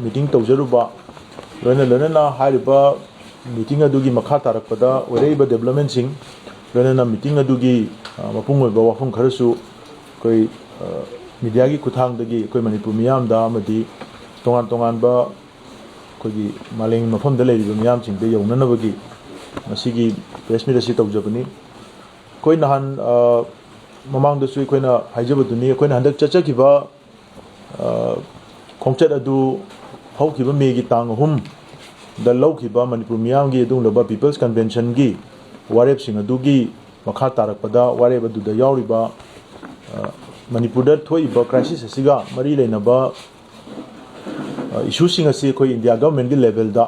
meeting tawjaruba loina hariba meeting adugi makha tarakpada oreiba development sing loina meeting adugi mapung oiba wafum kharasu koi media gi kuthang dagi koi manipur miyam da amadi tongan ba koi maleng mafam da leiriba miyam sing de yaunanabagi masigi press meet asi tawjabani koi nahan mamang da sui koi na haijabaduni koi na handak chachakiba khongchat adu haukiba megi tang hum da laukiba manipur miyam gi dung laba people's convention gi warep sing adu gi makha tarakpada warep adu da yauriba manipur da thoiba crisis asiga mari leinaba issue sing asi koi india government gi level da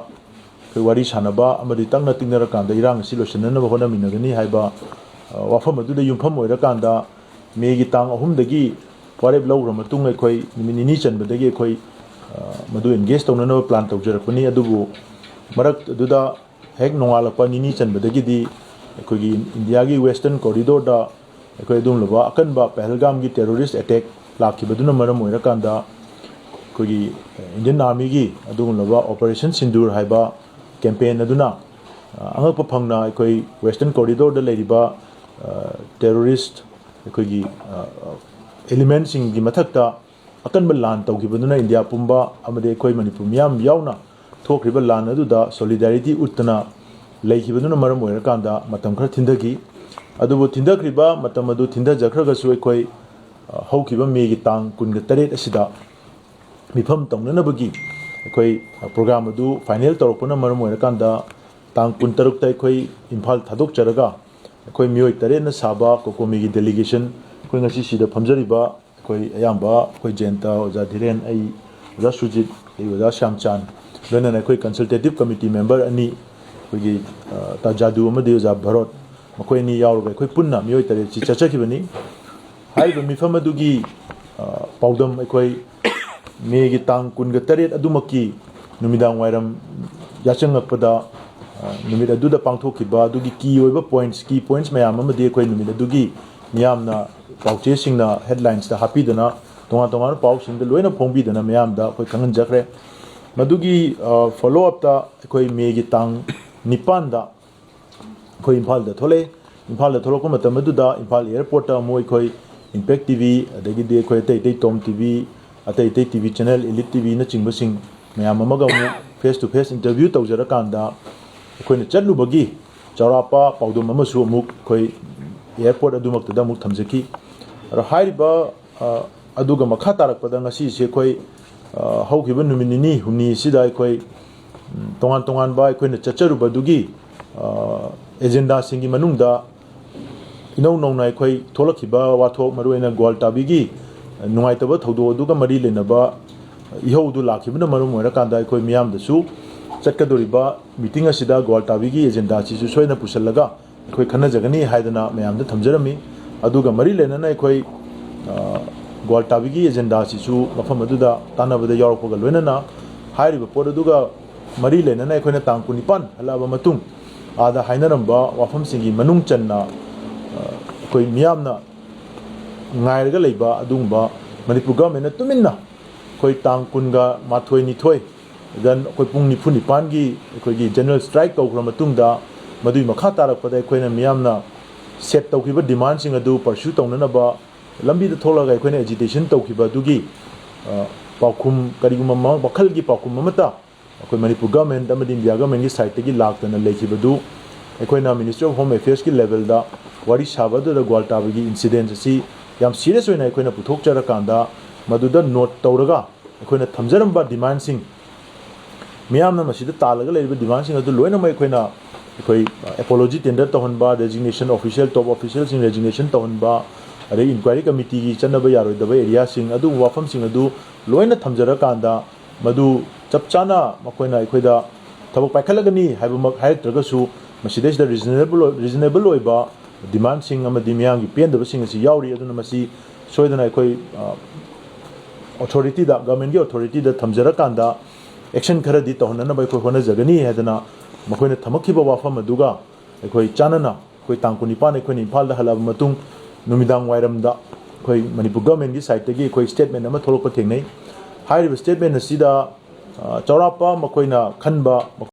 koi wari sanaba amadi tangna tingnara kanda irang si losanana ba hona minagani haiba wafam adu da yumpham oira kanda megi tang ahum dagi warep lawra matung koi nimini chanbadagi koi madu engage tawna plan tawjarakpani adubu marak aduda hek nongalakpa nini chanbadagi di koi india gi western corridor da koi dum laba akanba pahalgam gi terrorist attack lakibaduna maram oira kanda koi indian army gi adum laba operation sindur haiba campaign aduna angakpa phangna koi western corridor da leiriba terrorist koi elements in the mathakta akan balan tawgibaduna india pumba amade koi manipur miyam yauna thokriba lan aduda solidarity utna leikibaduna maram oira kanda matam khara thindagi adubu thindakriba matam adu thinda jakhraga su koi haukiba megi tang kunga taret asida mifam tawnanabagi koi program adu final tawrapuna maram oira kanda tang kun taruk tai koi imphal thadok charaga koi mioi tare na saba COCOMI gi delegation koi ngasi sida phamjariba koi ayamba koi jenta oja dhiren ai oja sujit ai oja shamchan lona na koi consultative committee member ani koi gi ta jadu amadi oja bharot makoi ni yaurga koi punna mioi tare chi chachakibani haiba mifam adugi paudam koi me gi tang kunga taret adumaki numidang wairam yachangakpada numid aduda pangthokiba adugi key points mayam amadi koi numid adugi miyamna pauche singna headlines da happy dana tonga pau sing da loina phongbi dana mayam da koi kangan jakre madugi follow up da koi megi tang nipan da koi imphal da tholok matam aduda imphal airport da moi koi impact tv adagi de koi tai tom tv atai tv channel elite tv na chingba sing mayam amaga mu face to face interview tawjara kanda koi na chatlu bagi charapa paudum amasu muk koi airport adumak da muk thamjaki ra haiba aduga makha tarakpada ngasi se koi haukiba numinini humni sida koi tongan ba koi na chacharuba dugi agenda singi manungda inau nai koi tholakiba wathok maruena Gwaltabi gi nungaitaba thodo aduga mari lenaba ihaudu lakibna marum oira kanda koi miyam dasu chatkadoriba meeting asida Gwaltabi gi agenda chi su soina pusallaga koi khana jagani haidana mayam da thamjarami aduga mari lenana koi Gwaltabi gi agenda chi su mafam aduda tanabada yarakpaga loinana hairiba pot aduga mari lenana koi na tang kunipan halaba matung ada hainaramba wafam singi manung channa koi miyamna ngairaga leiba adungba manipur government na tuminna koi tang kunga mathoi ni thoi dan koi pung ni phuni pan gi koi gi general strike tawkra matungda madui makha tarakpada koi na miyamna set tawkiba demand sing adu pursue tawnanaba lambi da tholaga koi na agitation tawkiba dugi paukhum kariguma bakhal gi paukhum mamata koi manipur government amadi india government gi side gi laktana lekibadu koi na ministry of home affairs gi level da wari sabadu da Gwaltabi gi incident si yam serious oina koi na puthok chara kanda maduda note tawraga koi na thamjaramba demand sing miyamna masida talaga leiba demand sing adu loina mai koi na koi apology tender tohonba designation official top officials in resignation tohonba are inquiry committee gi chanaba yaroi daba area sing adu wafam sing adu loina thamjara kanda madu chapchana makoi na koi da thabak paikhalagani haiba haitraga su masida is reasonable oiba demand sing amadi miyam gi pendaba sing asi yauri aduna masi soidana koi authority da government gi authority da thamjara kanda action khara di tohonana bai koi hona jagani hadana makoina thamakhiba wafam aduga koi chanana koi tangkuni pane koi imphal da halaba matung numidang wairam da koi manipur government gi side gi koi statement ama tholok pa thengnei hairiba statement asida ꯆꯥꯎꯔꯥꯛꯄ ꯃꯈꯣꯏꯅ ꯈꯟꯕ